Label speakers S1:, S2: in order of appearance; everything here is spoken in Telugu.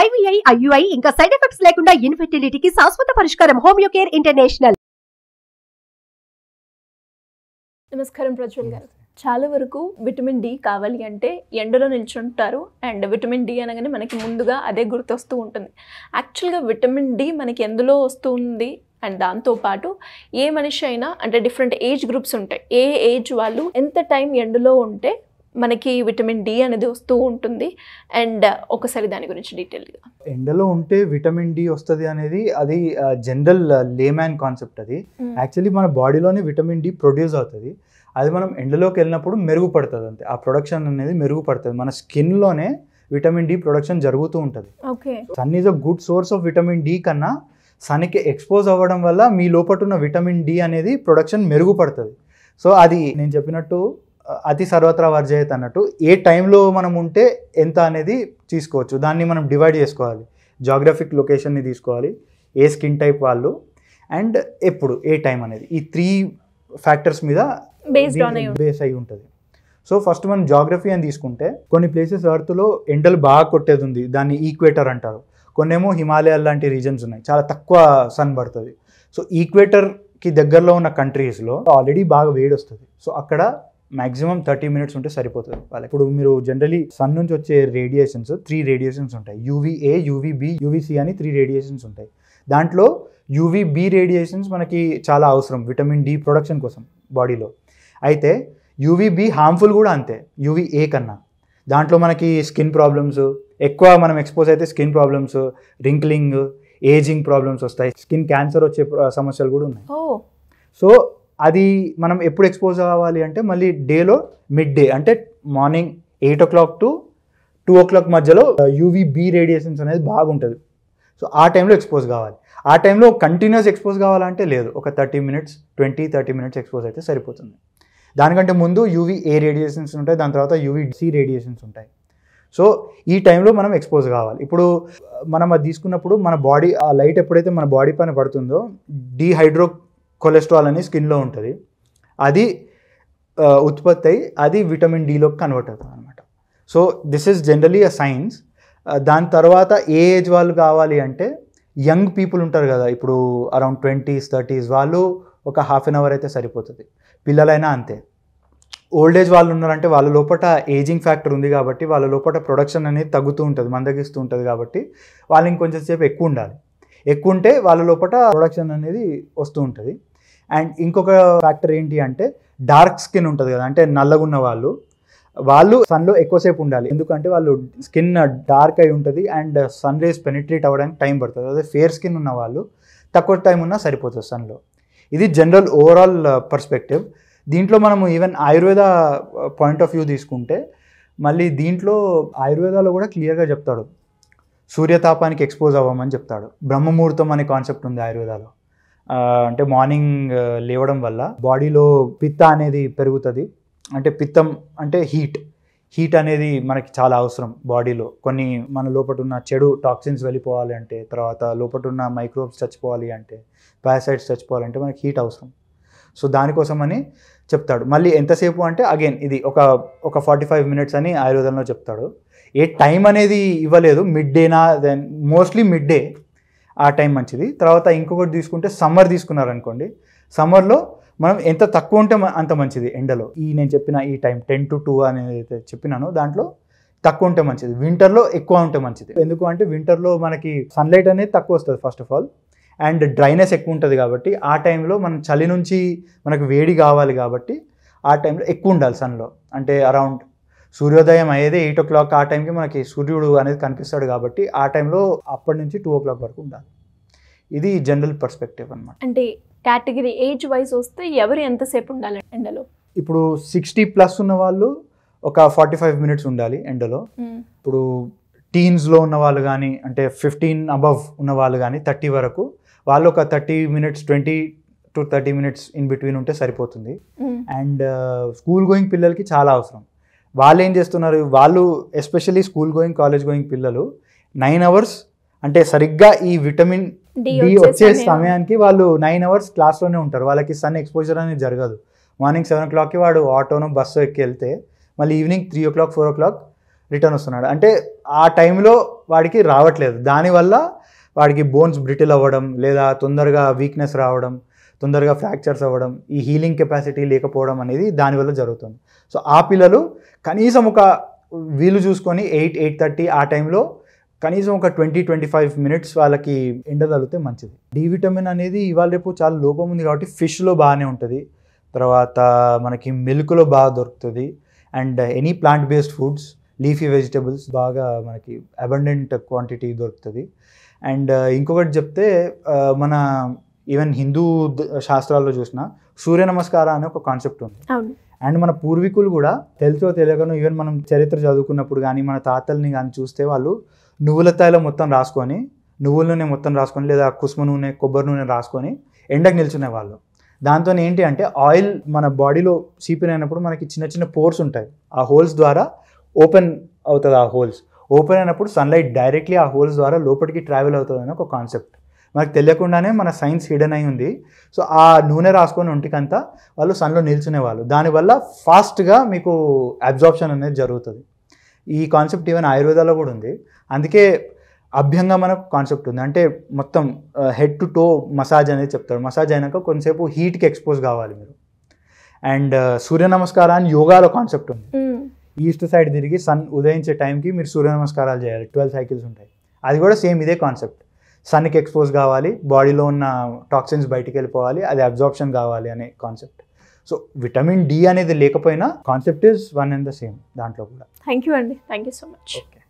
S1: IVI, IUI ఇంకా సైడ్ ఎఫెక్ట్స్ లేకుండా ఇన్ఫెర్టిలిటీకి శాశ్వత పరిష్కారం హోమియో కేర్ ఇంటర్నేషనల్.
S2: నమస్కారం ప్రజ్వల్ గారు. చాలా వరకు విటమిన్ డి కావాలి అంటే ఎండలో నిల్చుంటారు. అండ్ విటమిన్ డి అనగానే మనకి ముందుగా అదే గుర్తొస్తూ ఉంటుంది. యాక్చువల్గా విటమిన్ డి మనకి ఎందులో వస్తుంది అండ్ దాంతోపాటు ఏ మనిషి అయినా అంటే డిఫరెంట్ ఏజ్ గ్రూప్స్ ఉంటాయి. ఏ ఏజ్ వాళ్ళు ఎంత టైం ఎండలో ఉంటే మనకి విటమిన్ డి అనేది వస్తూ ఉంటుంది అండ్ ఒకసారి దాని గురించి డీటెయిల్గా.
S3: ఎండలో ఉంటే విటమిన్ డి వస్తుంది అనేది అది జనరల్ లేమ్యాన్ కాన్సెప్ట్. అది యాక్చువల్లీ మన బాడీలోనే విటమిన్ డి ప్రొడ్యూస్ అవుతుంది. అది మనం ఎండలోకి వెళ్ళినప్పుడు మెరుగుపడుతుంది. అంతే, ఆ ప్రొడక్షన్ అనేది మెరుగుపడుతుంది. మన స్కిన్లోనే విటమిన్ డి ప్రొడక్షన్ జరుగుతూ ఉంటుంది. Sun is a good source of vitamin D కన్నా సన్కి ఎక్స్పోజ్ అవ్వడం వల్ల మీ లోపల ఉన్న విటమిన్ డి అనేది ప్రొడక్షన్ మెరుగుపడుతుంది. సో అది నేను చెప్పినట్టు అతి సర్వత్రా వర్జయత్ అన్నట్టు ఏ టైంలో మనం ఉంటే ఎంత అనేది తీసుకోవచ్చు. దాన్ని మనం డివైడ్ చేసుకోవాలి. జాగ్రఫిక్ లొకేషన్ని తీసుకోవాలి, ఏ స్కిన్ టైప్ వాళ్ళు, అండ్ ఎప్పుడు ఏ టైం అనేది. ఈ 3 ఫ్యాక్టర్స్ మీద బేస్ అయి ఉంటుంది. సో ఫస్ట్ మనం జాగ్రఫీ అని తీసుకుంటే కొన్ని ప్లేసెస్ ఎర్త్లో ఎండలు బాగా కొట్టేది ఉంది, దాన్ని ఈక్వేటర్ అంటారు. కొన్నేమో హిమాలయాల లాంటి రీజన్స్ ఉన్నాయి, చాలా తక్కువ సన్ పడుతుంది. సో ఈక్వేటర్కి దగ్గరలో ఉన్న కంట్రీస్లో ఆల్రెడీ బాగా వేడి వస్తుంది. సో అక్కడ మ్యాక్సిమం 30 మినిట్స్ ఉంటే సరిపోతుంది వాళ్ళకి. ఇప్పుడు మీరు జనరలీ సన్ నుంచి వచ్చే రేడియేషన్స్ 3 రేడియేషన్స్ ఉంటాయి. యూవీఏ, యూవీబీ, యూవీసీ అని 3 రేడియేషన్స్ ఉంటాయి. దాంట్లో యూవీబీ రేడియేషన్స్ మనకి చాలా అవసరం విటమిన్ డి ప్రొడక్షన్ కోసం బాడీలో. అయితే యూవీబీ హార్మ్ఫుల్ కూడా అంతే యూవీఏ కన్నా. దాంట్లో మనకి స్కిన్ ప్రాబ్లమ్స్ ఎక్కువ, మనం ఎక్స్పోజ్ అయితే skin problems, wrinkling, ageing problems వస్తాయి, స్కిన్ క్యాన్సర్ వచ్చే సమస్యలు కూడా ఉన్నాయి. సో అది మనం ఎప్పుడు ఎక్స్పోజ్ అవ్వాలి అంటే మళ్ళీ డేలో మిడ్ డే అంటే మార్నింగ్ 8 o'clock to 2 o'clock మధ్యలో యూవీబీ రేడియేషన్స్ అనేది బాగుంటుంది. సో ఆ టైంలో ఎక్స్పోజ్ కావాలి. ఆ టైంలో కంటిన్యూస్ ఎక్స్పోజ్ కావాలంటే లేదు, ఒక 30 minutes 20-30 minutes ఎక్స్పోజ్ అయితే సరిపోతుంది. దానికంటే ముందు యూవీఏ రేడియేషన్స్ ఉంటాయి, దాని తర్వాత యూవీసీ రేడియేషన్స్ ఉంటాయి. సో ఈ టైంలో మనం ఎక్స్పోజ్ కావాలి. ఇప్పుడు మనం అది తీసుకున్నప్పుడు మన బాడీ ఆ లైట్ ఎప్పుడైతే మన బాడీ పైన పడుతుందో డీహైడ్రో కొలెస్ట్రాల్ అని స్కిన్లో ఉంటుంది, అది ఉత్పత్తి అయ్యి అది విటమిన్ డిలోకి కన్వర్ట్ అవుతుంది అనమాట. So this is generally a science. దాని తర్వాత ఏ ఏజ్ వాళ్ళు కావాలి అంటే యంగ్ పీపుల్ ఉంటారు కదా, ఇప్పుడు అరౌండ్ 20s 30s వాళ్ళు ఒక ½ an hour అయితే సరిపోతుంది. పిల్లలైనా అంతే. ఓల్డ్ ఏజ్ వాళ్ళు ఉన్నారంటే వాళ్ళ లోపల ఏజింగ్ ఫ్యాక్టర్ ఉంది కాబట్టి వాళ్ళ లోపల ప్రొడక్షన్ అనేది తగ్గుతూ ఉంటుంది, మందగిస్తూ ఉంటుంది. కాబట్టి వాళ్ళు ఇంకొంచెం సేపు ఎక్కువ ఉండాలి. ఎక్కువ ఉంటే వాళ్ళ లోపల ప్రొడక్షన్ అనేది వస్తూ ఉంటుంది. అండ్ ఇంకొక ఫ్యాక్టర్ ఏంటి అంటే డార్క్ స్కిన్ ఉంటుంది కదా, అంటే నల్లగున్న వాళ్ళు సన్లో ఎక్కువసేపు ఉండాలి. ఎందుకంటే వాళ్ళు స్కిన్ డార్క్ అయి ఉంటుంది అండ్ సన్ రేస్ పెనిట్రేట్ అవ్వడానికి టైం పడుతుంది. అదే ఫేర్ స్కిన్ ఉన్న వాళ్ళు తక్కువ టైం ఉన్నా సరిపోతుంది సన్లో. ఇది జనరల్ ఓవరాల్ పర్స్పెక్టివ్. దీంట్లో మనము even Ayurveda point of view తీసుకుంటే మళ్ళీ దీంట్లో ఆయుర్వేదాలో కూడా క్లియర్గా చెప్తాడు సూర్యతాపానికి ఎక్స్పోజ్ అవ్వమని చెప్తాడు. బ్రహ్మముహూర్తం అనే కాన్సెప్ట్ ఉంది ఆయుర్వేదాలో. అంటే మార్నింగ్ లేవడం వల్ల బాడీలో పిత్త అనేది పెరుగుతుంది. అంటే పిత్తం అంటే హీట్ అనేది మనకి చాలా అవసరం బాడీలో. కొన్ని మన లోపల ఉన్న చెడు టాక్సిన్స్ వెళ్ళిపోవాలి అంటే, తర్వాత లోపల ఉన్న మైక్రోబ్స్ చచ్చిపోవాలి అంటే, పారాసైట్స్ చచ్చిపోవాలంటే మనకి హీట్ అవసరం. సో దానికోసమని చెప్తాడు. మళ్ళీ ఎంతసేపు అంటే అగైన్ ఇది ఒక 45 minutes అని ఆయుర్వేదంలో చెప్తాడు. ఏ టైం అనేది ఇవ్వలేదు, మిడ్ డేనా, దెన్ మోస్ట్లీ మిడ్ డే ఆ టైం మంచిది. తర్వాత ఇంకొకటి తీసుకుంటే సమ్మర్ తీసుకున్నారనుకోండి, సమ్మర్లో మనం ఎంత తక్కువ ఉంటే అంత మంచిది ఎండలో. నేను చెప్పిన ఈ టైం 10 to 2 అనేది అయితే చెప్పినానో దాంట్లో తక్కువ ఉంటే మంచిది. వింటర్లో ఎక్కువ ఉంటే మంచిది. ఎందుకు అంటే వింటర్లో మనకి సన్లైట్ అనేది తక్కువ వస్తుంది first of all, and dryness ఎక్కువ ఉంటుంది. కాబట్టి ఆ టైంలో మనం చలి నుంచి మనకు వేడి కావాలి కాబట్టి ఆ టైంలో ఎక్కువ ఉండాలి సన్లో. అంటే అరౌండ్ సూర్యోదయం అయ్యేది 8 o'clock, ఆ టైంకి మనకి సూర్యుడు అనేది కనిపిస్తాడు కాబట్టి ఆ టైంలో అప్పటి నుంచి 2 o'clock వరకు ఉండాలి. ఇది జనరల్ పర్స్పెక్టివ్ అనమాట.
S2: అంటే కేటగిరీ ఏజ్ వైజ్ వస్తే ఎవరు ఎంతసేపు ఉండాలి ఎండలో?
S3: ఇప్పుడు 60+ ఉన్న వాళ్ళు ఒక 45 minutes ఉండాలి ఎండలో. ఇప్పుడు టీన్స్లో ఉన్న వాళ్ళు కానీ, అంటే 15 above ఉన్న వాళ్ళు కానీ 30 వరకు, వాళ్ళు ఒక 30 minutes 20 to 30 minutes in between ఉంటే సరిపోతుంది. అండ్ స్కూల్ గోయింగ్ పిల్లలకి చాలా అవసరం. వాళ్ళు ఏం చేస్తున్నారు, వాళ్ళు especially school going college going పిల్లలు 9 hours అంటే సరిగ్గా ఈ విటమిన్ డి వచ్చే సమయానికి వాళ్ళు 9 hours క్లాస్లోనే ఉంటారు. వాళ్ళకి సన్ ఎక్స్పోజర్ అనేది జరగదు. మార్నింగ్ 7 o'clockకి వాడు ఆటోనో బస్సు ఎక్కి వెళ్తే మళ్ళీ ఈవినింగ్ 3 o'clock 4 o'clock రిటర్న్ వస్తున్నాడు అంటే ఆ టైంలో వాడికి రావట్లేదు, దానివల్ల వాడికి బోన్స్ బ్రిటిల్ అవ్వడం లేదా తొందరగా వీక్నెస్ రావడం, తొందరగా ఫ్రాక్చర్స్ అవ్వడం, ఈ హీలింగ్ కెపాసిటీ లేకపోవడం అనేది దానివల్ల జరుగుతుంది. సో ఆ పిల్లలు కనీసం ఒక వీలు చూసుకొని 8-8:30 ఆ టైంలో కనీసం ఒక 20-25 మినిట్స్ వాళ్ళకి ఎండ తగిలితే మంచిది. డి విటమిన్ అనేది ఇవాళ రేపు చాలా లోపం ఉంది కాబట్టి ఫిష్లో బాగానే ఉంటుంది, తర్వాత మనకి మిల్క్లో బాగా దొరుకుతుంది, and any plant based foods, leafy vegetables బాగా మనకి అబండెంట్ క్వాంటిటీ దొరుకుతుంది. అండ్ ఇంకొకటి చెప్తే మన ఈవెన్ హిందూ శాస్త్రాల్లో చూసిన సూర్య నమస్కారం అనే ఒక కాన్సెప్ట్ ఉంది. అండ్ మన పూర్వీకులు కూడా తెలుసో తెలియకనో ఈవెన్ మనం చరిత్ర చదువుకున్నప్పుడు కానీ మన తాతల్ని కానీ చూస్తే వాళ్ళు నువ్వుల తైలం మొత్తం రాసుకొని, నువ్వుల నూనె మొత్తం రాసుకొని లేదా కుసుమ నూనె, కొబ్బరి నూనె రాసుకొని ఎండకు నిల్చునే వాళ్ళు. దాంతో ఏంటి అంటే ఆయిల్ మన బాడీలో సీపినప్పుడు మనకి చిన్న చిన్న పోర్స్ ఉంటాయి, ఆ హోల్స్ ద్వారా ఓపెన్ అవుతుంది. ఆ హోల్స్ ఓపెన్ అయినప్పుడు సన్లైట్ డైరెక్ట్లీ ఆ హోల్స్ ద్వారా లోపలికి ట్రావెల్ అవుతుంది అని ఒక కాన్సెప్ట్. మనకు తెలియకుండానే మన సైన్స్ హిడెన్ అయి ఉంది. సో ఆ నూనె రాసుకొని ఒంటికంతా వాళ్ళు సన్లో నిల్చునేవాళ్ళు, దానివల్ల ఫాస్ట్గా మీకు అబ్జార్ప్షన్ అనేది జరుగుతుంది. ఈ కాన్సెప్ట్ ఈవెన్ ఆయుర్వేదాలో కూడా ఉంది. అందుకే అభ్యంగా మనకు కాన్సెప్ట్ ఉంది, అంటే మొత్తం హెడ్ టు టో మసాజ్ అనేది చెప్తారు. మసాజ్ అయినాక కొంతసేపు హీట్కి ఎక్స్పోజ్ కావాలి మీరు. అండ్ సూర్య నమస్కారాన్ని యోగాలో కాన్సెప్ట్ ఉంది. ఈస్ట్ సైడ్ తిరిగి సన్ ఉదయించే టైంకి మీరు సూర్య నమస్కారాలు చేయాలి, 12 సైకిల్స్ ఉంటాయి. అది కూడా సేమ్ ఇదే కాన్సెప్ట్, సన్కి ఎక్స్పోజ్ కావాలి, బాడీలో ఉన్న టాక్సిన్స్ బయటికి వెళ్ళిపోవాలి, అది అబ్జార్ప్షన్ కావాలి అనే కాన్సెప్ట్. సో విటమిన్ డి అనేది లేకపోయినా concept is one and the same దాంట్లో కూడా.
S2: థ్యాంక్ యూ అండి, thank you so much.
S3: Okay.